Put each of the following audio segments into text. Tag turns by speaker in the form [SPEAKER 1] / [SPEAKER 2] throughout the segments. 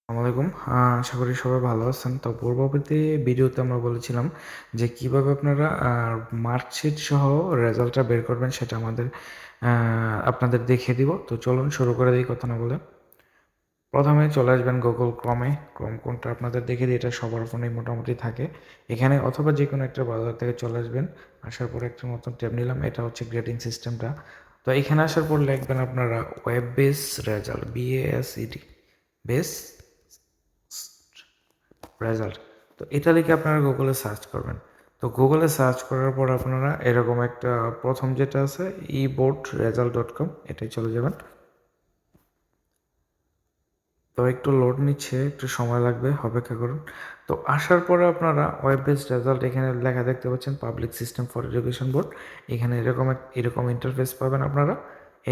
[SPEAKER 1] আসসালামু আলাইকুম। আশা করি সবাই ভালো আছেন। তো পূর্ববর্তী ভিডিওতে আমরা বলেছিলাম যে কিভাবে আপনারা মার্কশিট সহ রেজাল্টটা বের করবেন সেটা আপনাদের দেখিয়ে দিব। তো চলুন শুরু করে দিই কথা না বলে। প্রথমে চলে আসবেন গুগল ক্রমে। ক্রোম কোনটা আপনাদের দেখিয়ে দিই, এটা সবার ফোনেই মোটামুটি থাকে। এখানে অথবা যেকোনো একটা ব্রাউজার থেকে চলে আসবেন। আসার পরে একটা নতুন ট্যাব নিলাম, এটা হচ্ছে গ্রেডিং সিস্টেমটা। তো এখানে আসার পর লিখবেন আপনারা web base result, BASED base result. তো এটা লিখে আপনারা গুগলে সার্চ করবেন। তো গুগলে সার্চ করার পর আপনারা এরকম একটা প্রথম যেটা আছে eboardresult.com, এটাই চলে যাবেন। তো একটু লোড নিচ্ছে, একটু সময় লাগবে, অপেক্ষা করুন। তো আসার পরে আপনারা ওয়েব বেসড রেজাল্ট, এখানে লেখা দেখতে পাচ্ছেন public system for education board. এখানে এরকম ইন্টারফেস পাবেন আপনারা।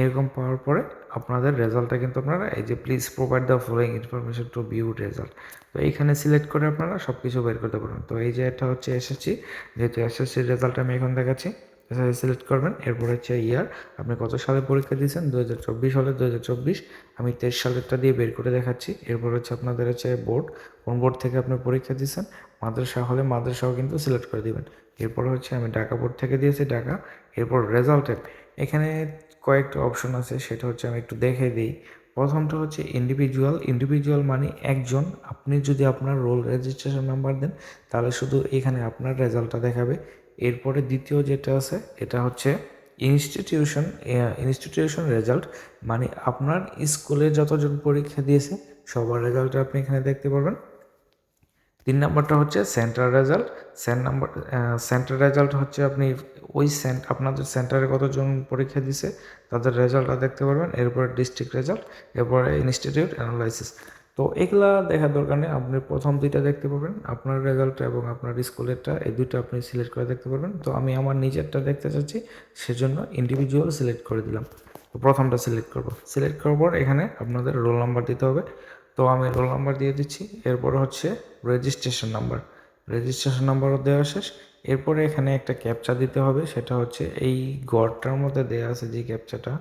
[SPEAKER 1] এরকম পাওয়ার পরে আপনাদের রেজাল্টটা কিন্তু আপনারা এই যে please provide the following information to view result, তো এইখানে সিলেক্ট করে আপনারা সব কিছু বের করতে পারবেন। তো এই যে এটা হচ্ছে এসএসসি, যেহেতু এসএসসির রেজাল্ট আমি এখন দেখাচ্ছি, সিলেক্ট করবেন। এরপর হচ্ছে ইয়ার, আপনি কত সালে পরীক্ষা দিয়েছেন, 2024 হলে 2024, আমি 23 সালেরটা দিয়ে বের করে দেখাচ্ছি। এরপর হচ্ছে আপনাদের হচ্ছে বোর্ড, কোন বোর্ড থেকে আপনি পরীক্ষা দিয়েছেন। মাদ্রাসা হলে মাদ্রাসাও কিন্তু সিলেক্ট করে দিবেন। এরপর হচ্ছে আমি ঢাকা বোর্ড থেকে দিয়েছি ঢাকা। এরপর রেজাল্টের এখানে কয়েকটা অপশন আছে, সেটা হচ্ছে আমি একটু দেখে দিই। প্রথমটা হচ্ছে ইন্ডিভিজুয়াল মানে একজন। আপনি যদি আপনার রোল রেজিস্ট্রেশন নাম্বার দেন তাহলে শুধু এখানে আপনার রেজাল্টটা দেখাবে। এরপরে দ্বিতীয় যেটা আছে এটা হচ্ছে ইনস্টিটিউশন রেজাল্ট, মানে আপনার স্কুলে যতজন পরীক্ষা দিয়েছে সবার রেজাল্টটা আপনি এখানে দেখতে পারবেন। 3 নাম্বারটা হচ্ছে সেন্টার রেজাল্ট হচ্ছে আপনি আপনাদের সেন্টারে কতজন পরীক্ষা দিছে তাদের রেজাল্টটা দেখতে পারবেন। এরপরে ডিস্ট্রিক্ট রেজাল্ট, এরপরে ইনস্টিটিউট অ্যানালাইসিস। তো এগুলা দেখার দরকার নেই, আপনি প্রথম দুইটা দেখতে পারবেন, আপনার রেজাল্টটা এবং আপনার স্কুলেরটা, এই দুইটা আপনি সিলেক্ট করে দেখতে পারবেন। তো আমি আমার নিজেরটা দেখতে চাচ্ছি, সেজন্য ইন্ডিভিজুয়াল সিলেক্ট করে দিলাম। তো প্রথমটা সিলেক্ট করব, সিলেক্ট করার পর এখানে আপনাদের রোল নাম্বার দিতে হবে। তো আমি রোল নাম্বার দিয়ে দিচ্ছি। এরপর হচ্ছে রেজিস্ট্রেশন নাম্বারও দেওয়া শেষ। এরপরে এখানে একটা ক্যাপচা দিতে হবে, সেটা হচ্ছে এই গড়টার মধ্যে দেওয়া আছে যে ক্যাপচাটা,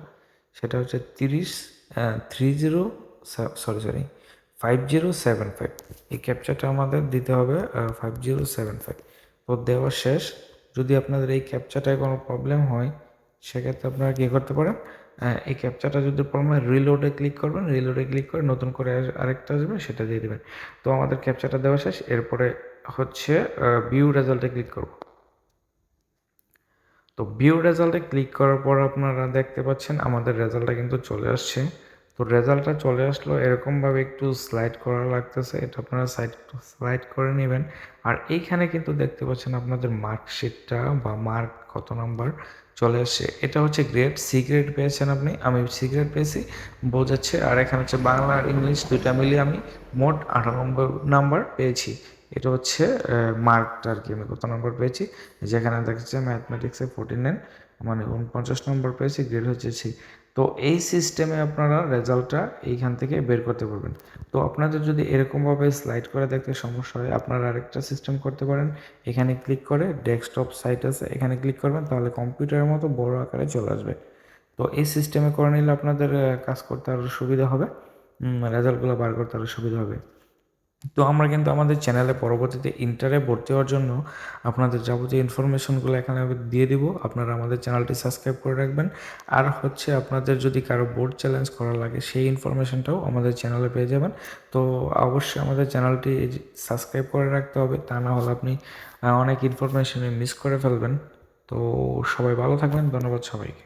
[SPEAKER 1] সেটা হচ্ছে 5075। এই ক্যাপচাটা আমাদের দিতে হবে 5075। তো দেওয়া শেষ। যদি আপনাদের এই ক্যাপচাটায় কোনো প্রবলেম হয় সেক্ষেত্রে আপনারা কী করতে পারেন, এই ক্যাপচাটা যদি প্রবলেম হয় রিলোডে ক্লিক করবেন, রিলোডে ক্লিক করে নতুন করে আরেকটা আসবে সেটা দিয়ে দেবেন। তো আমাদের ক্যাপচাটা দেওয়া শেষ। এরপরে হচ্ছে ভিউ রেজাল্টে ক্লিক করব। তো ভিউ রেজাল্টে ক্লিক করার পর আপনারা দেখতে পাচ্ছেন আমাদের রেজাল্টটা কিন্তু চলে আসছে। তো রেজাল্টটা চলে আসলো এরকমভাবে, একটু স্লাইড করা লাগতেছে, এটা আপনারা স্লাইড করে নেবেন। আর এইখানে কিন্তু দেখতে পাচ্ছেন আপনাদের মার্কশিটটা বা মার্ক কত নাম্বার চলে আসছে। এটা হচ্ছে গ্রেড, সি গ্রেড পেয়েছেন আপনি, আমি সি গ্রেড পেয়েছি বোঝাচ্ছে। আর এখানে হচ্ছে বাংলা আর ইংলিশ দুইটা মিলিয়ে আমি মোট 98 নাম্বার পেয়েছি। এটা হচ্ছে মার্কটা আর কি, আমি কত নম্বর পেয়েছি। যেখানে দেখছে ম্যাথমেটিক্সে 49, মানে 49 নম্বর পেয়েছি, গ্রেড হচ্ছে সি। তো এই সিস্টেমে আপনারা রেজাল্টটা এইখান থেকে বের করতে পারবেন। তো আপনাদের যদি এরকমভাবে স্লাইড করে দেখতে সমস্যা হয়, আপনারা আরেকটা সিস্টেম করতে পারেন। এখানে ক্লিক করে ডেস্কটপ সাইট আছে, এখানে ক্লিক করবেন, তাহলে কম্পিউটারের মতো বড় আকারে চলে আসবে। তো এই সিস্টেমে করে নিলে আপনাদের কাজ করতে আরও সুবিধা হবে, রেজাল্টগুলো বার করতে আরও সুবিধা হবে। তো আমরা কিন্তু আমাদের চ্যানেলে পরবর্তীতে ইন্টারে ভর্তি হওয়ার জন্য আপনাদের যাবতীয় ইনফরমেশনগুলো এখানে দিয়ে দিব। আপনারা আমাদের চ্যানেলটি সাবস্ক্রাইব করে রাখবেন। আর হচ্ছে আপনাদের যদি কারো বোর্ড চ্যালেঞ্জ করা লাগে সেই ইনফরমেশনটাও আমাদের চ্যানেলে পেয়ে যাবেন। তো অবশ্যই আমাদের চ্যানেলটি সাবস্ক্রাইব করে রাখতে হবে, তা না হলে আপনি অনেক ইনফরমেশন মিস করে ফেলবেন। তো সবাই ভালো থাকবেন, ধন্যবাদ সবাইকে।